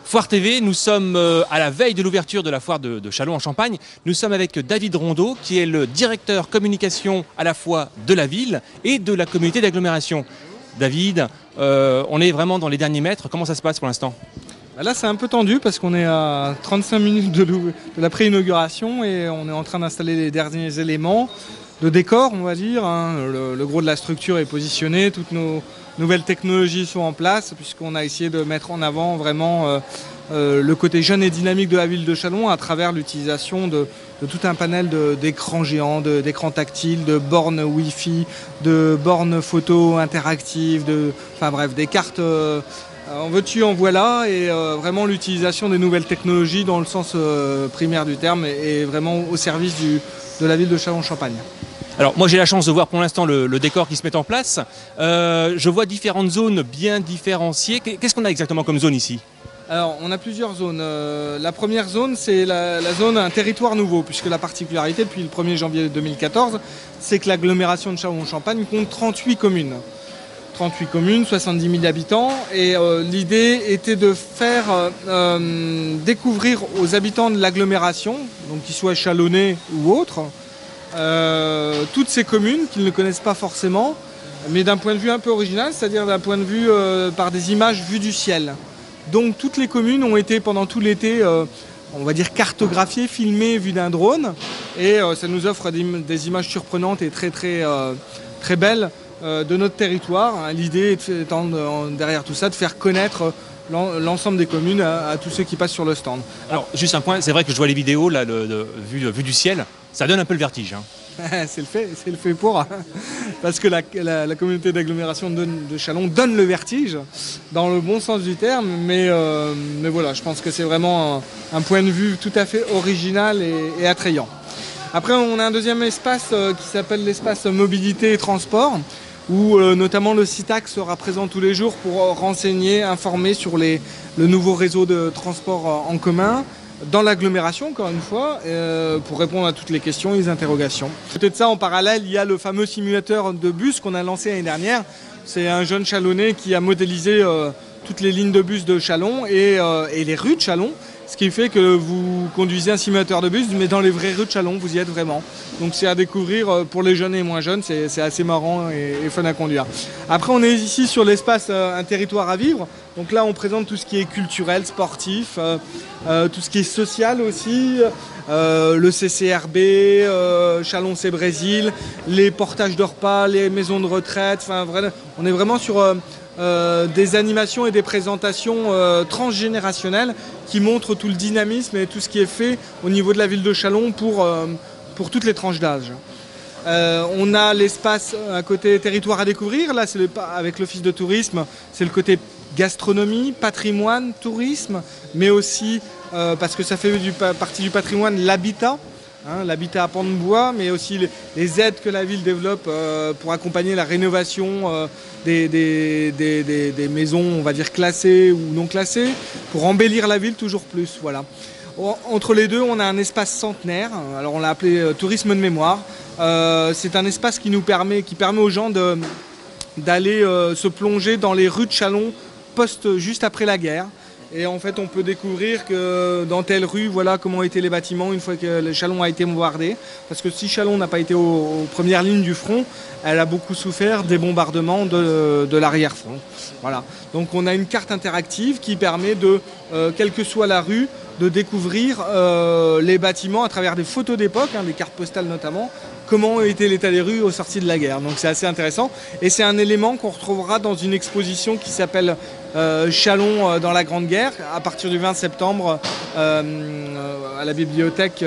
Foire TV, nous sommes à la veille de l'ouverture de la foire de Châlons en Champagne. Nous sommes avec David Rondeau, qui est le directeur communication à la fois de la ville et de la communauté d'agglomération. David, on est vraiment dans les derniers mètres. Comment ça se passe pour l'instant? Là, c'est un peu tendu parce qu'on est à 35 minutes de la pré-inauguration et on est en train d'installer les derniers éléments de décor, on va dire. Le gros de la structure est positionné, toutes nos nouvelles technologies sont en place puisqu'on a essayé de mettre en avant vraiment le côté jeune et dynamique de la ville de Châlons à travers l'utilisation de tout un panel d'écrans géants, d'écrans tactiles, de bornes Wi-Fi, de bornes photo interactives, enfin bref, des cartes en veux-tu, en voilà, et vraiment l'utilisation des nouvelles technologies dans le sens primaire du terme est vraiment au service de la ville de Châlons-en-Champagne. Alors moi j'ai la chance de voir pour l'instant le décor qui se met en place. Je vois différentes zones bien différenciées. Qu'est-ce qu'on a exactement comme zone ici? Alors on a plusieurs zones. La première zone c'est la zone un territoire nouveau, puisque la particularité depuis le 1er janvier 2014, c'est que l'agglomération de Châlons-en-Champagne compte 38 communes. 38 communes, 70 000 habitants, et l'idée était de faire découvrir aux habitants de l'agglomération, donc qu'ils soient chalonnais ou autres, toutes ces communes qu'ils ne connaissent pas forcément, mais d'un point de vue un peu original, c'est-à-dire d'un point de vue par des images vues du ciel. Donc toutes les communes ont été pendant tout l'été, on va dire cartographiées, filmées, vues d'un drone, et ça nous offre des images surprenantes et très belles de notre territoire. L'idée étant derrière tout ça de faire connaître l'ensemble des communes à tous ceux qui passent sur le stand. Alors juste un point, c'est vrai que je vois les vidéos là, vue du ciel, ça donne un peu le vertige. C'est le fait pour, parce que la communauté d'agglomération de Châlons donne le vertige, dans le bon sens du terme, mais voilà, je pense que c'est vraiment un point de vue tout à fait original et attrayant. Après, on a un deuxième espace qui s'appelle l'espace mobilité et transport, où notamment le CITAC sera présent tous les jours pour renseigner, informer sur le nouveau réseau de transport en commun, dans l'agglomération, encore une fois, pour répondre à toutes les questions et les interrogations. Peut-être ça, en parallèle, il y a le fameux simulateur de bus qu'on a lancé l'année dernière. C'est un jeune Chalonnais qui a modélisé toutes les lignes de bus de Châlons et les rues de Châlons, ce qui fait que vous conduisez un simulateur de bus, mais dans les vraies rues de Châlons, vous y êtes vraiment. Donc c'est à découvrir pour les jeunes et moins jeunes, c'est assez marrant et fun à conduire. Après, on est ici sur l'espace Un territoire à vivre. Donc là, on présente tout ce qui est culturel, sportif, tout ce qui est social aussi, le CCRB, Châlons c'est Brésil, les portages de repas, les maisons de retraite. Enfin, on est vraiment sur des animations et des présentations transgénérationnelles qui montrent tout le dynamisme et tout ce qui est fait au niveau de la ville de Châlons pour toutes les tranches d'âge. On a l'espace à côté territoire à découvrir, là c'est avec l'office de tourisme, c'est le côté gastronomie, patrimoine, tourisme, mais aussi parce que ça fait partie du patrimoine, l'habitat. L'habitat à pans de bois, mais aussi les aides que la ville développe pour accompagner la rénovation des maisons, on va dire classées ou non classées, pour embellir la ville toujours plus. Voilà. Entre les deux, on a un espace centenaire, alors on l'a appelé tourisme de mémoire. C'est un espace qui permet aux gens d'aller se plonger dans les rues de Châlons juste après la guerre. Et en fait, on peut découvrir que dans telle rue, voilà comment étaient les bâtiments une fois que le Châlons a été bombardé. Parce que si Châlons n'a pas été aux premières lignes du front, elle a beaucoup souffert des bombardements de l'arrière-front. Voilà. Donc on a une carte interactive qui permet quelle que soit la rue, de découvrir les bâtiments à travers des photos d'époque, des cartes postales notamment, comment était l'état des rues aux sorties de la guerre. Donc c'est assez intéressant. Et c'est un élément qu'on retrouvera dans une exposition qui s'appelle Châlons dans la Grande Guerre, à partir du 20 septembre à la bibliothèque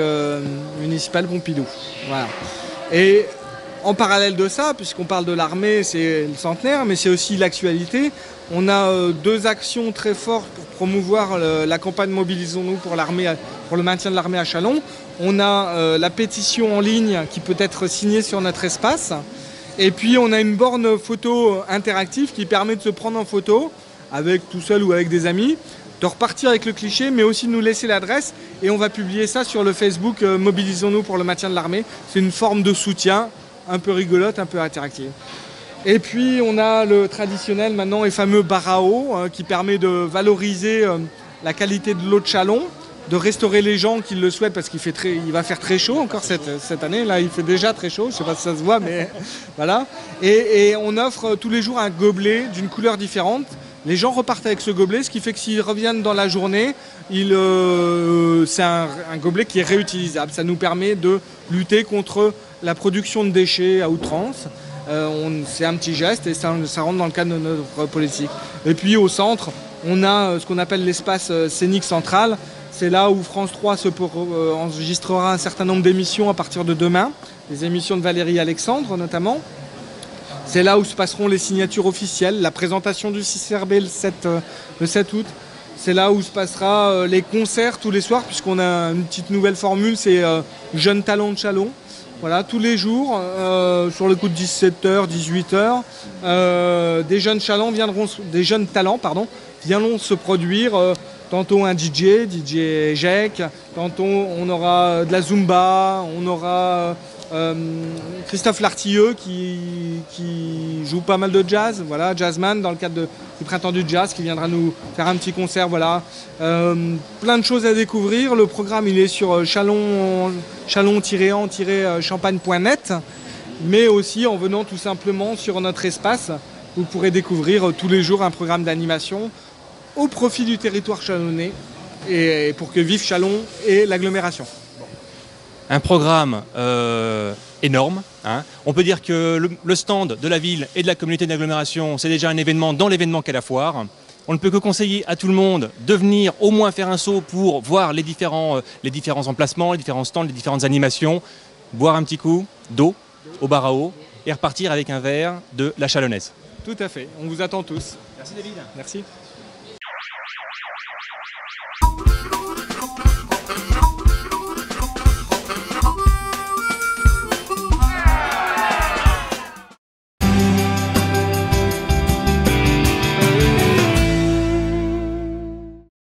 municipale Pompidou. Voilà. Et en parallèle de ça, puisqu'on parle de l'armée, c'est le centenaire, mais c'est aussi l'actualité. On a deux actions très fortes pour promouvoir la campagne Mobilisons-nous pour le maintien de l'armée à Châlons. On a la pétition en ligne qui peut être signée sur notre espace. Et puis on a une borne photo interactive qui permet de se prendre en photo tout seul ou avec des amis, de repartir avec le cliché, mais aussi de nous laisser l'adresse. Et on va publier ça sur le Facebook Mobilisons-nous pour le maintien de l'armée. C'est une forme de soutien un peu rigolote, un peu interactive. Et puis on a le traditionnel maintenant et fameux bar à eau qui permet de valoriser la qualité de l'eau de Châlons, de restaurer les gens qui le souhaitent parce il va faire très chaud encore cette année. Là, il fait déjà très chaud, je ne sais pas si ça se voit, mais voilà. Et on offre tous les jours un gobelet d'une couleur différente. Les gens repartent avec ce gobelet, ce qui fait que s'ils reviennent dans la journée, c'est un gobelet qui est réutilisable. Ça nous permet de lutter contre la production de déchets à outrance. C'est un petit geste et ça rentre dans le cadre de notre politique. Et puis au centre, on a ce qu'on appelle l'espace scénique central. C'est là où France 3 enregistrera un certain nombre d'émissions à partir de demain, les émissions de Valérie Alexandre notamment. C'est là où se passeront les signatures officielles, la présentation du 6RB le 7 août. C'est là où se passera les concerts tous les soirs, puisqu'on a une petite nouvelle formule, c'est Jeunes Talents de Châlons. Voilà, tous les jours, sur le coup de 17h, 18h, des jeunes talents viendront se produire. Tantôt un DJ Jek, tantôt on aura de la Zumba, on aura Christophe Lartilleux qui joue pas mal de jazz, voilà, jazzman dans le cadre du Printemps du Jazz qui viendra nous faire un petit concert, voilà. Plein de choses à découvrir. Le programme il est sur chalon-en-champagne.net, mais aussi en venant tout simplement sur notre espace, vous pourrez découvrir tous les jours un programme d'animation au profit du territoire chalonnais et pour que vive Châlons et l'agglomération. Un programme énorme. Hein. On peut dire que le stand de la ville et de la communauté d'agglomération, c'est déjà un événement dans l'événement qu'est la foire. On ne peut que conseiller à tout le monde de venir au moins faire un saut pour voir les différents emplacements, les différents stands, les différentes animations, boire un petit coup d'eau au bar à eau et repartir avec un verre de la Chalonnaise. Tout à fait, on vous attend tous. Merci David. Merci.